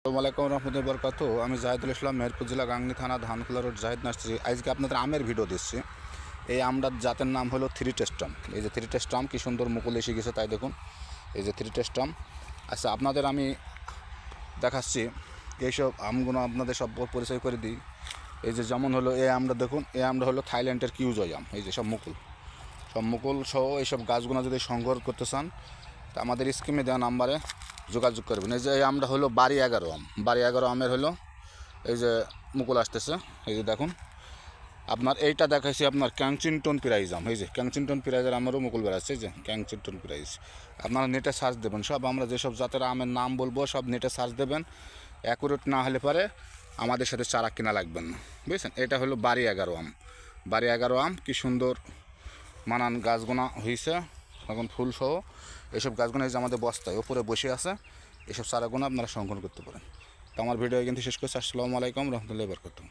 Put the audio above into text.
আসসালামু আলাইকুম রহমতুল্লাহি বরকাতু। আমি জাহিদুল ইসলাম, মেহেরপুর জেলা, গাংনী থানা, ধানখোলা রোড, জাহিদ নার্সারি। আজকে আপনাদের আমের ভিডিও দিচ্ছি। এই আমটার জাতের নাম হলো থ্রি টেস্ট আম। এই যে থ্রি টেস্ট আম, কি সুন্দর মুকুল এসে গেছে, তাই দেখুন। এই যে থ্রি টেস্ট আম। আচ্ছা, আপনাদের আমি দেখাচ্ছি এইসব আমগুলো, আপনাদের সব পরিচয় করে দিই। এই যে যেমন হলো এই আমটা দেখুন, এই আমটা হলো থাইল্যান্ডের কিউজয় আম। এই যে সব মুকুল সহ এইসব গাছগুলো যদি সংগ্রহ করতে চান, তা আমাদের স্কিমে দেওয়া নাম্বারে যোগাযোগ করবেন। এই যে এই আমটা হলো বাড়ি 11 আম। বাড়ি 11 আমের হলো এই যে মুকুল আসতেছে। এই যে দেখুন, আপনার এইটা দেখাইছি আপনার ক্যাংচিংটন প্রাইজ আম। এই যে ক্যাংচিংটন প্রাইজের আমারও মুকুল বেড়াচ্ছে। এই যে ক্যাংচিংটন প্রাইজ, আপনারা নেটে সার্চ দেবেন। সব আমরা যেসব জাতের আমের নাম বলবো সব নেটে সার্চ দেবেন। অ্যাকুরেট না হলে পরে আমাদের সাথে চারা কিনা লাগবেন না, বুঝছেন। এটা হলো বাড়ি 11 আম। বাড়ি 11 আম, কি সুন্দর মানান গাছগুনা হয়েছে এখন ফুল সহ। এইসব গাছগুলো এই যে আমাদের বস্তায় ওপরে বসে আছে। এইসব চারাগুলো আপনারা সংগ্রহ করতে পারেন। তো আমার ভিডিও কিন্তু শেষ করছি। আসসালামু আলাইকুম রহমতুল্লাহি বরকাতুহু।